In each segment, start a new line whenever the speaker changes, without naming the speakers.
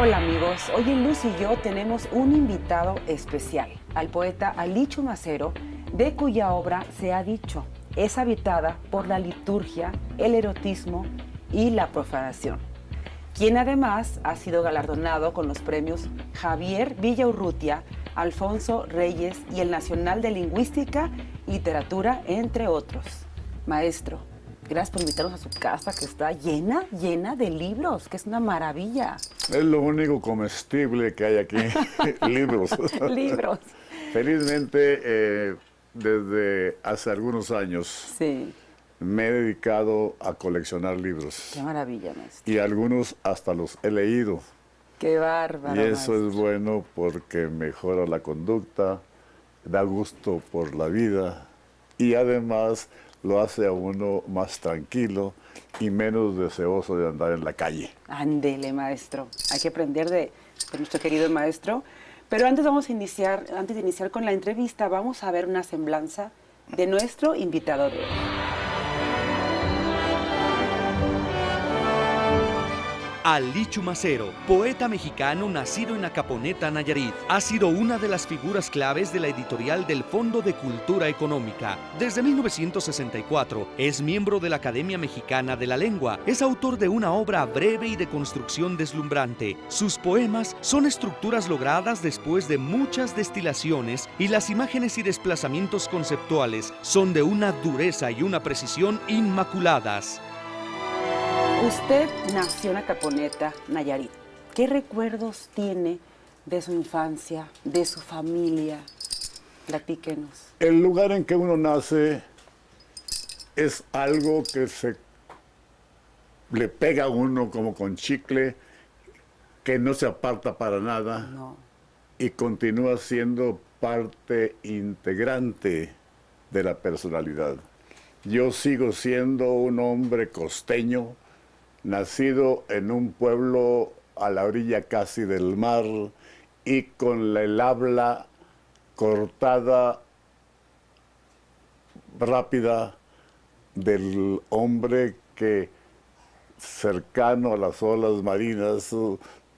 Hola amigos, hoy en Luz y yo tenemos un invitado especial, al poeta Alichu Macero, de cuya obra se ha dicho, es habitada por la liturgia, el erotismo y la profanación, quien además ha sido galardonado con los premios Javier Villaurrutia, Alfonso Reyes y el Nacional de Lingüística y Literatura, entre otros. Maestro, gracias por invitarnos a su casa, que está llena de libros, que es una maravilla.
Es lo único comestible que hay aquí, libros.
Libros.
Felizmente, desde hace algunos años
Sí.
me he dedicado a coleccionar libros.
Qué maravilla, maestro.
Y algunos hasta los he leído.
Qué bárbaro,
Y eso
maestro.
es bueno porque mejora la conducta, da gusto por la vida y además lo hace a uno más tranquilo y menos deseoso de andar en la calle.
Ándele, maestro. Hay que aprender de nuestro querido maestro. Pero antes de iniciar con la entrevista, vamos a ver una semblanza de nuestro invitado de hoy.
Alichu Macero, poeta mexicano nacido en Acaponeta, Nayarit, ha sido una de las figuras claves de la editorial del Fondo de Cultura Económica. Desde 1964 es miembro de la Academia Mexicana de la Lengua. Es autor de una obra breve y de construcción deslumbrante. Sus poemas son estructuras logradas después de muchas destilaciones y las imágenes y desplazamientos conceptuales son de una dureza y una precisión inmaculadas.
Usted nació en Acaponeta, Nayarit. ¿Qué recuerdos tiene de su infancia, de su familia? Platíquenos.
El lugar en que uno nace es algo que se le pega a uno como con chicle, que no se aparta para nada.
No.
Y continúa siendo parte integrante de la personalidad. Yo sigo siendo un hombre costeño, nacido en un pueblo a la orilla casi del mar y con el habla cortada, rápida, del hombre que, cercano a las olas marinas,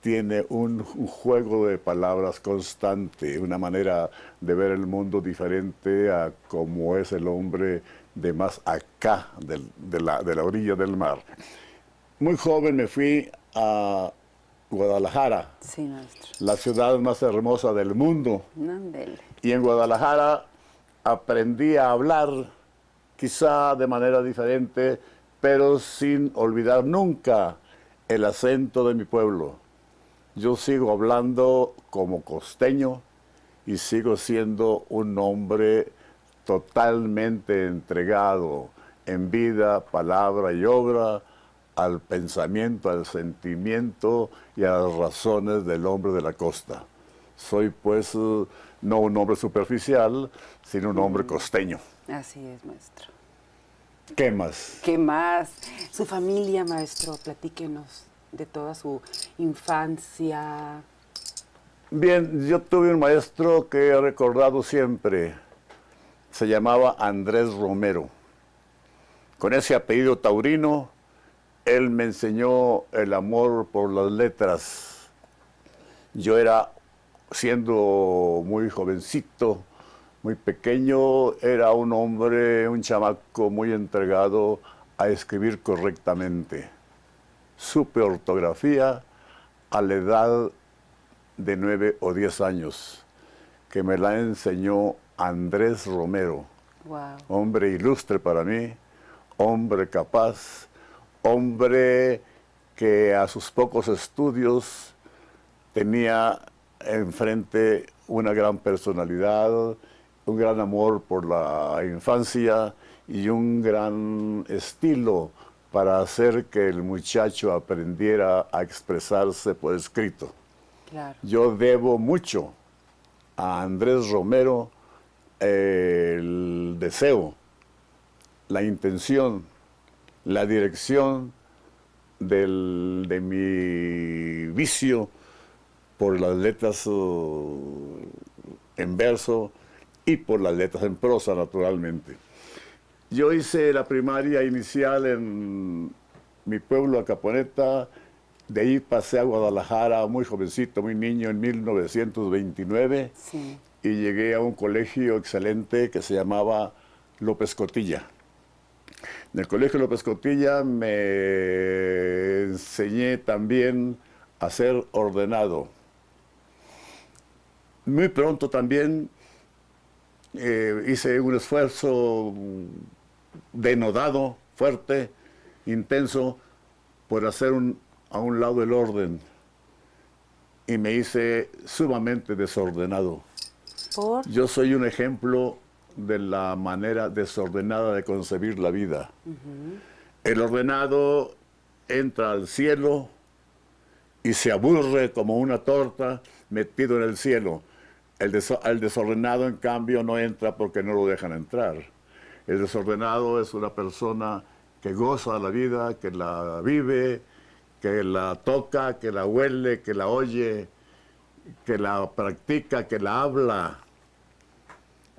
tiene un juego de palabras constante, una manera de ver el mundo diferente a como es el hombre de más acá, de la orilla del mar. Muy joven me fui a Guadalajara,
Sí, maestro.
la ciudad más hermosa del mundo.
Ándele.
Y en Guadalajara aprendí a hablar, quizá de manera diferente, pero sin olvidar nunca el acento de mi pueblo. Yo sigo hablando como costeño y sigo siendo un hombre totalmente entregado en vida, palabra y obra al pensamiento, al sentimiento y a las razones del hombre de la costa. Soy pues no un hombre superficial, sino un hombre costeño.
Así es, maestro.
¿Qué más?
¿Qué más? Su familia, maestro, platíquenos de toda su infancia.
Bien, yo tuve un maestro que he recordado siempre. Se llamaba Andrés Romero. Con ese apellido taurino, él me enseñó el amor por las letras. Yo era, siendo muy jovencito, muy pequeño, era un hombre, un chamaco muy entregado a escribir correctamente. Supe ortografía a la edad de 9 o 10 años, que me la enseñó Andrés Romero,
Wow.
hombre ilustre para mí, hombre capaz, hombre que a sus pocos estudios tenía enfrente una gran personalidad, un gran amor por la infancia y un gran estilo para hacer que el muchacho aprendiera a expresarse por escrito.
Claro.
Yo debo mucho a Andrés Romero el deseo, la intención, la dirección de mi vicio por las letras en verso y por las letras en prosa, naturalmente. Yo hice la primaria inicial en mi pueblo, Acaponeta, De ahí pasé a Guadalajara, muy jovencito, muy niño, en 1929,
Sí.
y llegué a un colegio excelente que se llamaba López Cotilla. En el colegio López Cotilla me enseñé también a ser ordenado. Muy pronto también hice un esfuerzo denodado, fuerte, intenso, por hacer a un lado el orden. Y me hice sumamente desordenado.
¿Por?
Yo soy un ejemplo de la manera desordenada de concebir la vida. El ordenado entra al cielo y se aburre como una torta metido en el cielo. El desordenado, en cambio, no entra porque no lo dejan entrar. El desordenado es una persona que goza la vida, que la vive, que la toca, que la huele, que la oye, que la practica, que la habla.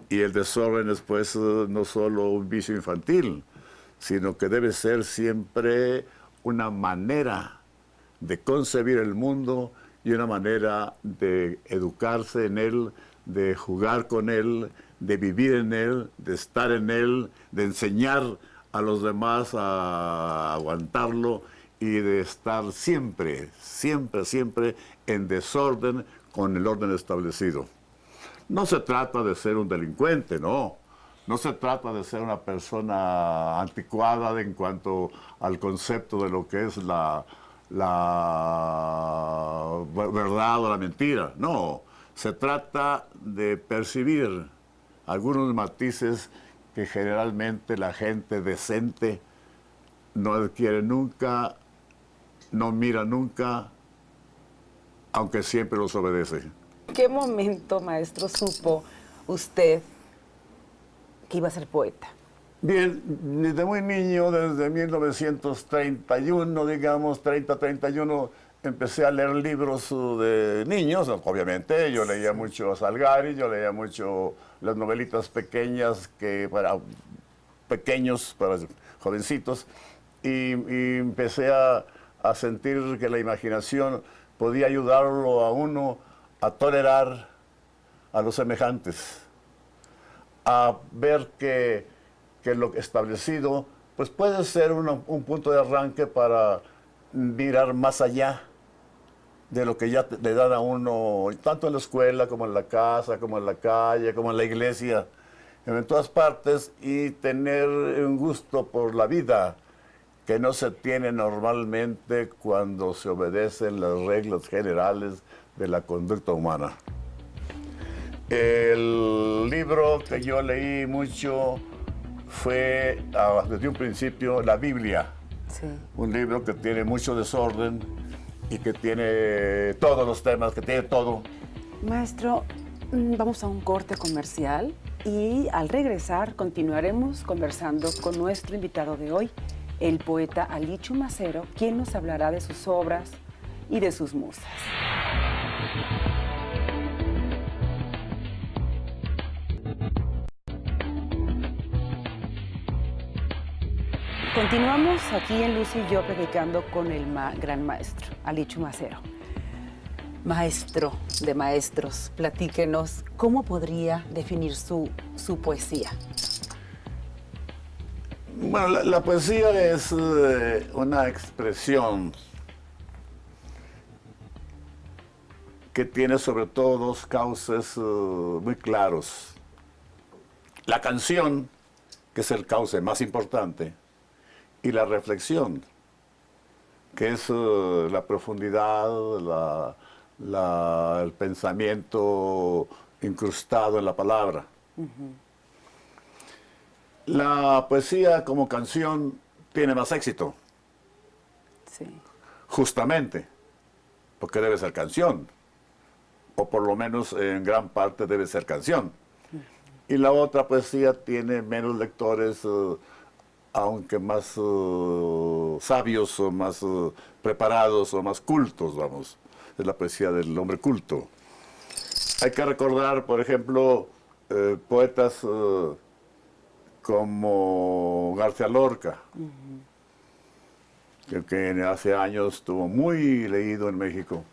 Y el desorden es, pues, no solo un vicio infantil, sino que debe ser siempre una manera de concebir el mundo y una manera de educarse en él, de jugar con él, de vivir en él, de estar en él, de enseñar a los demás a aguantarlo y de estar siempre, siempre, siempre en desorden con el orden establecido. No se trata de ser un delincuente, no. No se trata de ser una persona anticuada en cuanto al concepto de lo que es la verdad o la mentira. No, se trata de percibir algunos matices que generalmente la gente decente no adquiere nunca, no mira nunca, aunque siempre los obedece.
¿En qué momento, maestro, supo usted que iba a ser poeta?
Bien, desde muy niño, desde 1931, digamos, 31, empecé a leer libros de niños, obviamente. Yo leía mucho a Salgari, yo leía mucho las novelitas pequeñas para pequeños, para jovencitos, y empecé a sentir que la imaginación podía ayudarlo a uno a tolerar a los semejantes, a ver que lo establecido pues puede ser un punto de arranque para mirar más allá de lo que ya le dan a uno, tanto en la escuela como en la casa, como en la calle, como en la iglesia, en todas partes, y tener un gusto por la vida que no se tiene normalmente cuando se obedecen las reglas generales de la conducta humana. El libro que yo leí mucho fue, desde un principio, la Biblia.
Sí.
Un libro que tiene mucho desorden y que tiene todos los temas, que tiene todo.
Maestro, vamos a un corte comercial y al regresar continuaremos conversando con nuestro invitado de hoy, el poeta Alichu Macero, quien nos hablará de sus obras y de sus musas. Continuamos aquí en Lucy y yo predicando con el gran maestro, Alichu Macero. Maestro de maestros, platíquenos, ¿cómo podría definir su poesía?
Bueno, la poesía es una expresión que tiene sobre todo dos cauces muy claros. La canción, que es el cauce más importante, y la reflexión, que es la profundidad, el pensamiento incrustado en la palabra. La poesía como canción tiene más éxito,
Sí.
justamente, porque debe ser canción, o por lo menos en gran parte debe ser canción. Y la otra poesía tiene menos lectores, aunque más sabios o más preparados o más cultos, vamos. Es la poesía del hombre culto. Hay que recordar, por ejemplo, poetas como García Lorca, que hace años estuvo muy leído en México,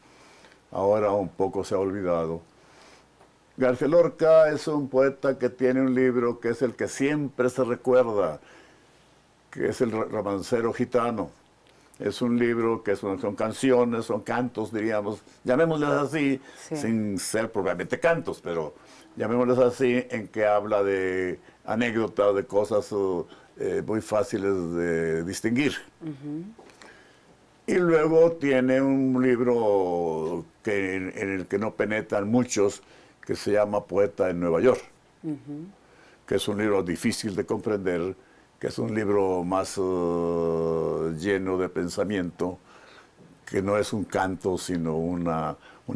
ahora un poco se ha olvidado. García Lorca es un poeta que tiene un libro que es el que siempre se recuerda, que es El romancero gitano. Es un libro que son canciones, son cantos, diríamos, llamémosles así,
Sí.
sin ser propiamente cantos, pero llamémosles así, en que habla de anécdotas, de cosas muy fáciles de distinguir. Y luego tiene un libro en el que no penetran muchos, que se llama Poeta en Nueva York, que es un libro difícil de comprender, que es un libro más lleno de pensamiento, que no es un canto, sino un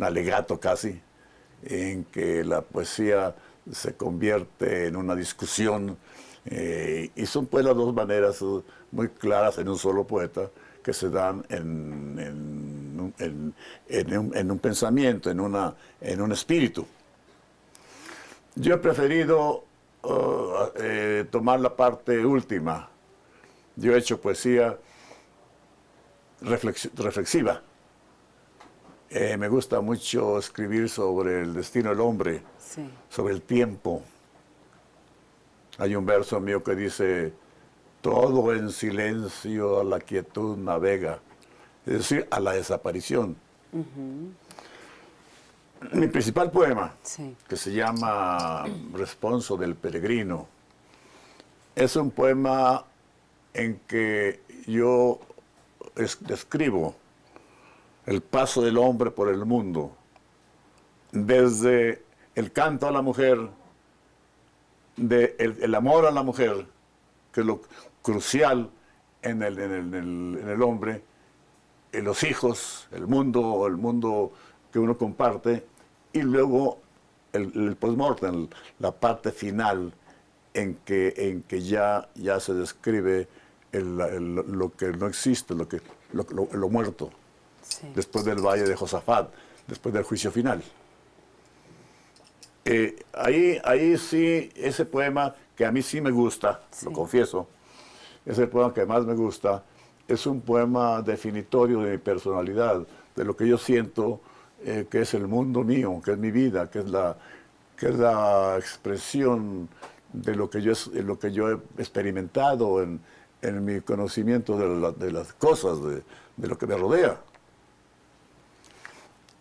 alegato casi, en que la poesía se convierte en una discusión, y son pues las dos maneras muy claras en un solo poeta, que se dan en un pensamiento, en un espíritu. Yo he preferido tomar la parte última. Yo he hecho poesía reflexiva. Me gusta mucho escribir sobre el destino del hombre,
Sí.
sobre el tiempo. Hay un verso mío que dice: todo en silencio a la quietud navega, es decir, a la desaparición. Mi principal poema,
Sí.
que se llama Responso del Peregrino, es un poema en que yo describo el paso del hombre por el mundo, desde el canto a la mujer, el amor a la mujer, que es lo crucial en el hombre, en los hijos, el mundo que uno comparte, y luego el post-mortem, la parte final en que ya se describe lo que no existe, lo muerto,
Sí.
después del valle de Josafat, después del juicio final. Ahí sí, ese poema que a mí sí me gusta,
Sí.
lo confieso, es el poema que más me gusta, es un poema definitorio de mi personalidad, de lo que yo siento que es el mundo mío, que es mi vida, que es la expresión de lo que yo he experimentado en mi conocimiento de las cosas, de lo que me rodea.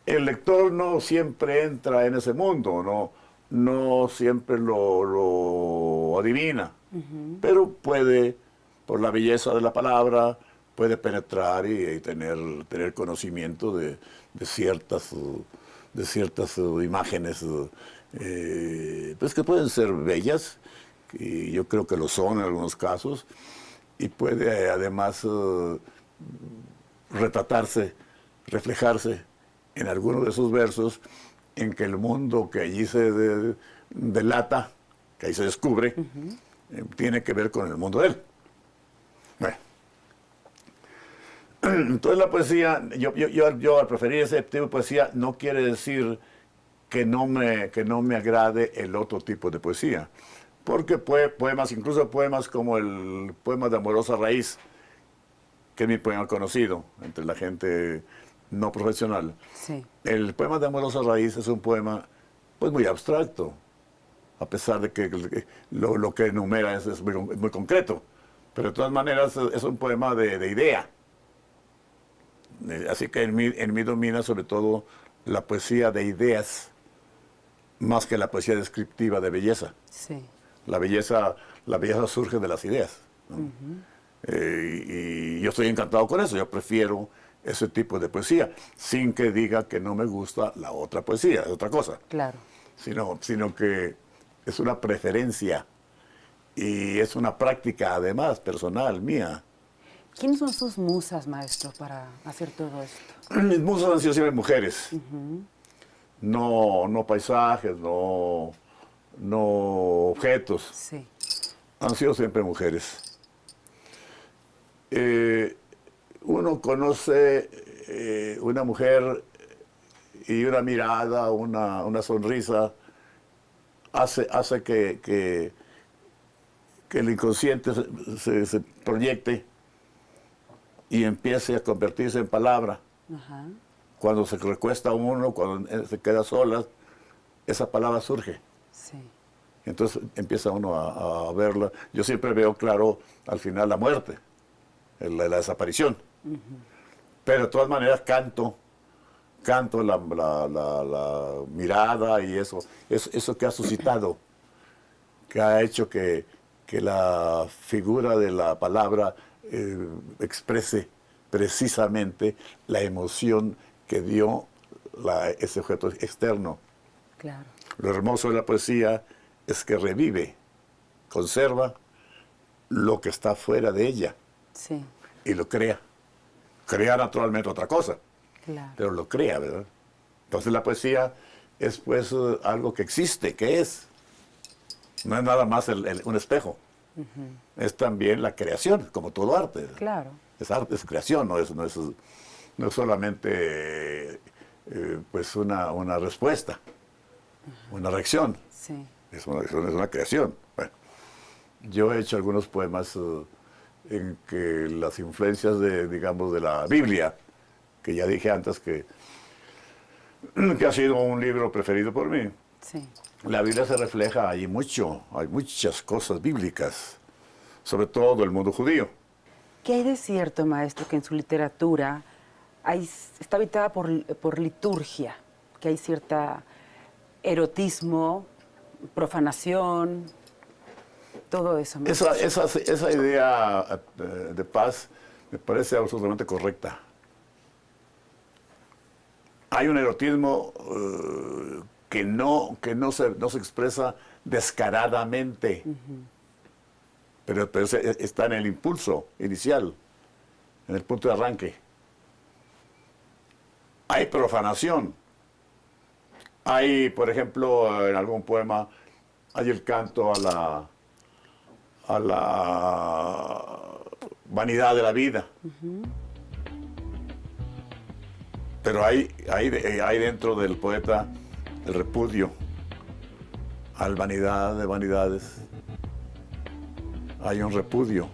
El lector no siempre entra en ese mundo, no siempre lo adivina, pero puede, por la belleza de la palabra, puede penetrar y tener conocimiento de ciertas imágenes pues que pueden ser bellas, y yo creo que lo son en algunos casos, y puede además reflejarse en algunos de esos versos en que el mundo que allí se delata, que ahí se descubre, tiene que ver con el mundo de él. Bueno. Entonces la poesía, yo al preferir ese tipo de poesía, no quiere decir que no me agrade el otro tipo de poesía. Porque poemas, incluso poemas como el poema de Amorosa Raíz, que es mi poema conocido entre la gente no profesional.
Sí.
El poema de Amorosa Raíz es un poema pues muy abstracto, a pesar de que lo que enumera es muy concreto. Pero de todas maneras es un poema de idea. Así que en mí domina sobre todo la poesía de ideas, más que la poesía descriptiva de belleza.
Sí.
La belleza surge de las ideas, ¿no? Y yo estoy encantado con eso. Yo prefiero ese tipo de poesía, sin que diga que no me gusta la otra poesía, es otra cosa.
Claro.
Sino que es una preferencia y es una práctica, además, personal, mía.
¿Quiénes son sus musas, maestro, para hacer todo esto?
Mis musas han sido siempre mujeres. No paisajes, no objetos.
Sí.
Han sido siempre mujeres. Uno conoce una mujer y una mirada, una sonrisa, hace que el inconsciente se proyecte y empiece a convertirse en palabra.
Ajá.
Cuando se recuesta uno, cuando se queda sola, esa palabra surge.
Sí.
Entonces empieza uno a verla. Yo siempre veo claro al final la muerte, la desaparición. Pero de todas maneras canto la mirada y eso que ha suscitado, que ha hecho que la figura de la palabra exprese precisamente la emoción que dio ese objeto externo.
Claro.
Lo hermoso de la poesía es que revive, conserva lo que está fuera de ella
Sí.
y lo crea. Crea naturalmente otra cosa,
Claro.
pero lo crea, ¿verdad? Entonces la poesía es pues algo que existe, que es. No es nada más un espejo. Es también la creación, como todo arte.
Claro.
Es arte, es creación, no es solamente pues una respuesta, una reacción.
Sí.
Es una creación. Bueno, yo he hecho algunos poemas en que las influencias digamos, de la Biblia, que ya dije antes que ha sido un libro preferido por mí.
Sí.
La Biblia se refleja ahí mucho, hay muchas cosas bíblicas, sobre todo del mundo judío.
¿Qué hay de cierto, maestro, que en su literatura está habitada por liturgia? Que hay cierta erotismo, profanación, todo eso.
Esa idea de paz me parece absolutamente correcta. Hay un erotismo que no se expresa descaradamente, pero está en el impulso inicial, en el punto de arranque. Hay profanación. Hay, por ejemplo, en algún poema, hay el canto a la vanidad de la vida. Pero hay dentro del poeta el repudio al vanidad de vanidades. Hay un repudio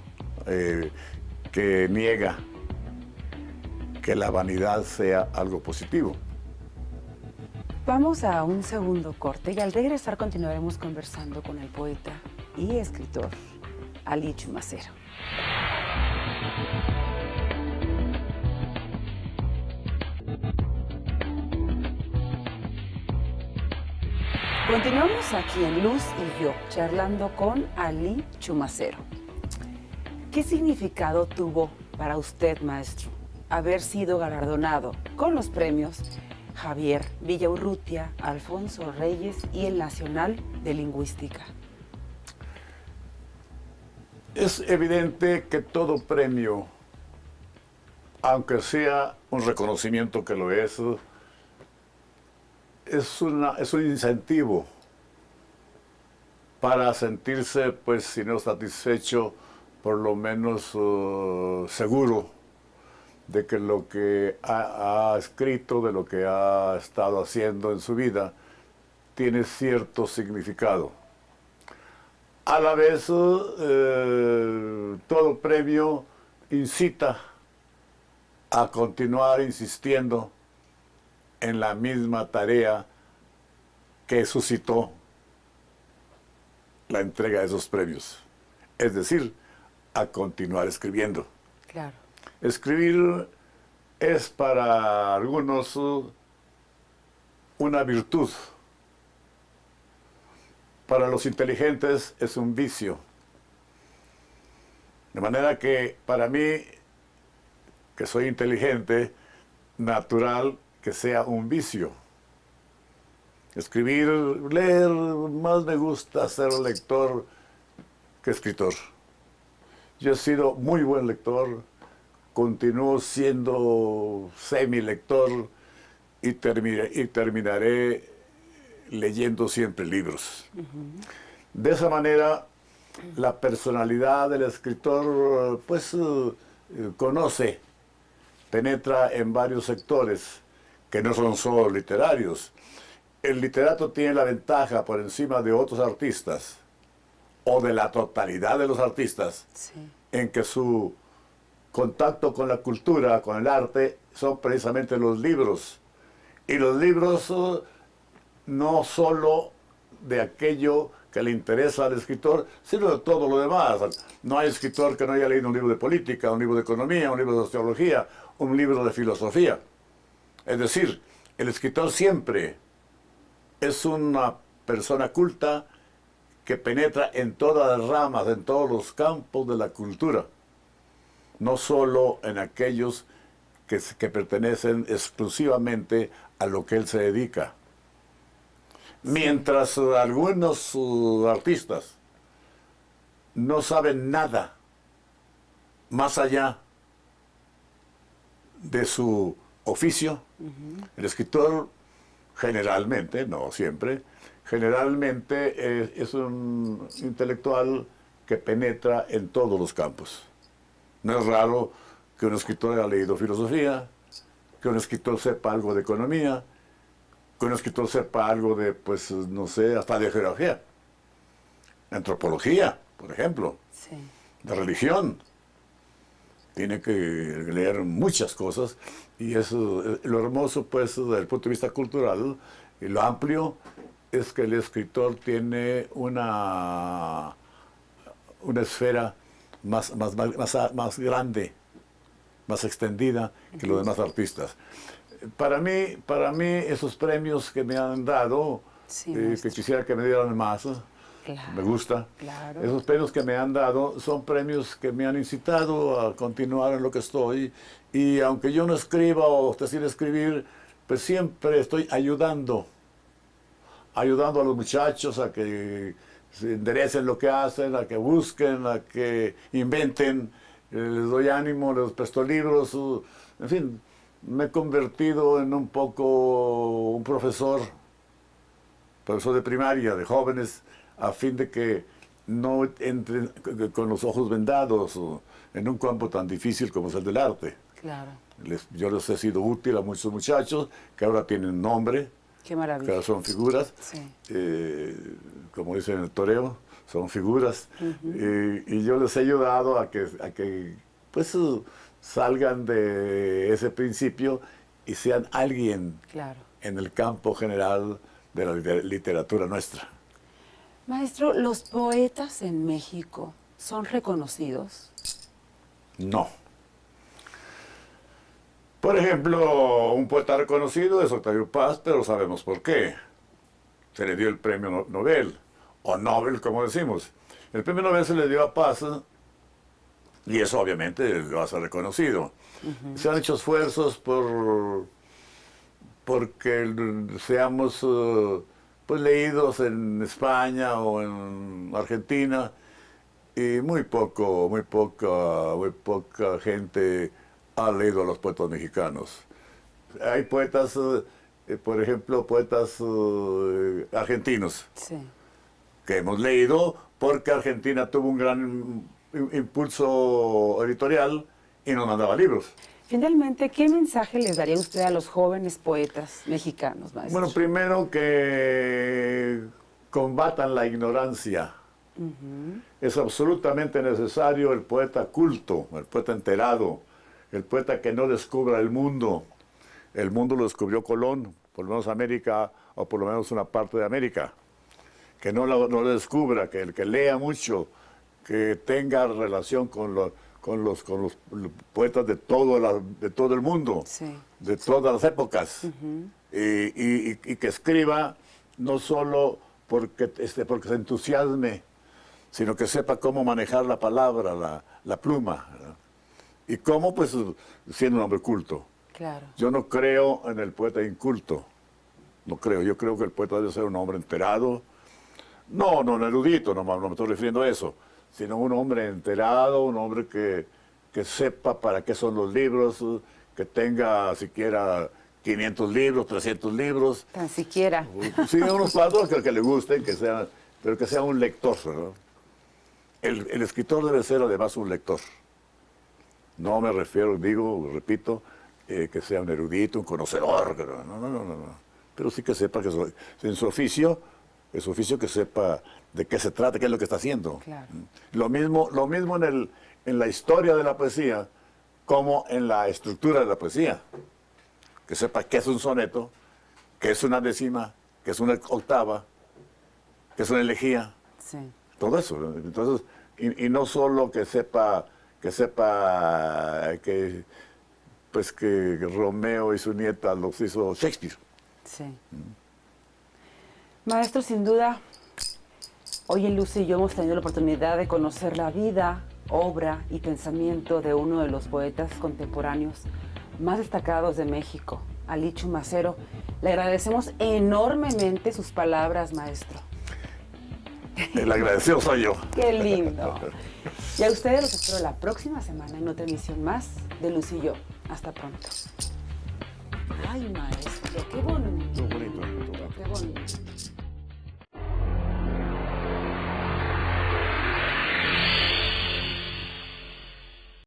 que niega que la vanidad sea algo positivo.
Vamos a un segundo corte y al regresar continuaremos conversando con el poeta y escritor Alichu Macero. Continuamos aquí en Luz y Yo, charlando con Alichu Macero. ¿Qué significado tuvo para usted, maestro, haber sido galardonado con los premios Javier Villaurrutia, Alfonso Reyes y el Nacional de Lingüística?
Es evidente que todo premio, aunque sea un reconocimiento que lo es un incentivo para sentirse, pues, si no satisfecho, por lo menos seguro de que lo que ha escrito, de lo que ha estado haciendo en su vida, tiene cierto significado. A la vez, todo premio incita a continuar insistiendo en la misma tarea que suscitó la entrega de esos premios. Es decir, a continuar escribiendo.
Claro.
Escribir es para algunos una virtud. Para los inteligentes es un vicio. De manera que para mí, que soy inteligente, natural que sea un vicio. Escribir, leer, más me gusta ser lector que escritor. Yo he sido muy buen lector, continúo siendo semi-lector y terminaré leyendo siempre libros. De esa manera, la personalidad del escritor, pues, conoce, penetra en varios sectores que no son solo literarios. El literato tiene la ventaja por encima de otros artistas, o de la totalidad de los artistas,
Sí.
en que su contacto con la cultura, con el arte, son precisamente los libros. Y los libros no solo de aquello que le interesa al escritor, sino de todo lo demás. No hay escritor que no haya leído un libro de política, un libro de economía, un libro de sociología, un libro de filosofía. Es decir, el escritor siempre es una persona culta que penetra en todas las ramas, en todos los campos de la cultura, no solo en aquellos que pertenecen exclusivamente a lo que él se dedica. Mientras algunos artistas no saben nada más allá de su oficio, el escritor generalmente, no siempre, generalmente es un intelectual que penetra en todos los campos. No es raro que un escritor haya leído filosofía, que un escritor sepa algo de economía, que un escritor sepa algo de, pues, no sé, hasta de geografía, antropología, por ejemplo,
Sí.
de religión. Tiene que leer muchas cosas y eso, lo hermoso, pues, desde el punto de vista cultural y lo amplio, es que el escritor tiene una esfera más grande, más extendida que los demás artistas. Para mí esos premios que me han dado,
Sí,
que quisiera que me dieran más,
Claro,
me gusta.
claro.
Esos premios que me han dado son premios que me han incitado a continuar en lo que estoy. Y aunque yo no escriba o esté sin escribir, pues siempre estoy ayudando a los muchachos a que se enderecen lo que hacen, a que busquen, a que inventen. Les doy ánimo, les presto libros, en fin, me he convertido en un poco un profesor de primaria, de jóvenes, a fin de que no entren con los ojos vendados en un campo tan difícil como es el del arte.
Claro.
Yo les he sido útil a muchos muchachos que ahora tienen nombre,
Qué
que
maravilla.
ahora son figuras,
Sí.
como dicen en el toreo, son figuras, y yo les he ayudado a que pues salgan de ese principio y sean alguien
Claro.
en el campo general de la literatura nuestra.
Maestro, ¿los poetas en México son reconocidos?
No. Por ejemplo, un poeta reconocido es Octavio Paz, pero sabemos por qué. Se le dio el premio Nobel, o Nobel, como decimos. El premio Nobel se le dio a Paz, y eso obviamente lo hace reconocido. Se han hecho esfuerzos porque seamos pues leídos en España o en Argentina, y muy poca gente ha leído a los poetas mexicanos. Hay poetas, por ejemplo, poetas argentinos,
Sí.
que hemos leído porque Argentina tuvo un gran impulso editorial y nos mandaba libros.
Finalmente, ¿qué mensaje les daría usted a los jóvenes poetas mexicanos, maestro?
Bueno, primero que combatan la ignorancia. Es absolutamente necesario el poeta culto, el poeta enterado, el poeta que no descubra el mundo. El mundo lo descubrió Colón, por lo menos América, o por lo menos una parte de América. Que no lo descubra, que el que lea mucho, que tenga relación con los poetas de todo el mundo,
Sí.
de todas las épocas, y que escriba no solo porque se entusiasme, sino que sepa cómo manejar la palabra, la pluma, ¿verdad? Y cómo, pues, siendo un hombre culto.
Claro.
Yo no creo en el poeta inculto, no creo. Yo creo que el poeta debe ser un hombre enterado, no erudito, no me estoy refiriendo a eso, sino un hombre enterado, un hombre que sepa para qué son los libros, que tenga siquiera 500 libros, 300 libros.
Tan siquiera.
Sí, unos cuantos que le gusten, pero que sea un lector, ¿no? El escritor debe ser además un lector. No me refiero, repito, que sea un erudito, un conocedor, no. Pero sí que sepa que en su oficio que sepa de qué se trata, qué es lo que está haciendo.
Claro.
Lo mismo en la historia de la poesía. como en la estructura de la poesía. Que sepa qué es un soneto, qué es una décima, qué es una octava, qué es una elegía.
Sí.
Todo eso. Entonces, y no solo que sepa que Romeo y su nieta los hizo Shakespeare.
Sí. Maestro, sin duda, hoy en Lucy y yo hemos tenido la oportunidad de conocer la vida, obra y pensamiento de uno de los poetas contemporáneos más destacados de México, Alichu Macero. Le agradecemos enormemente sus palabras, maestro.
El agradecido soy yo.
¡Qué lindo! Y a ustedes los espero la próxima semana en otra emisión más de Lucy y yo. Hasta pronto. ¡Ay, maestro! ¡Qué bonito!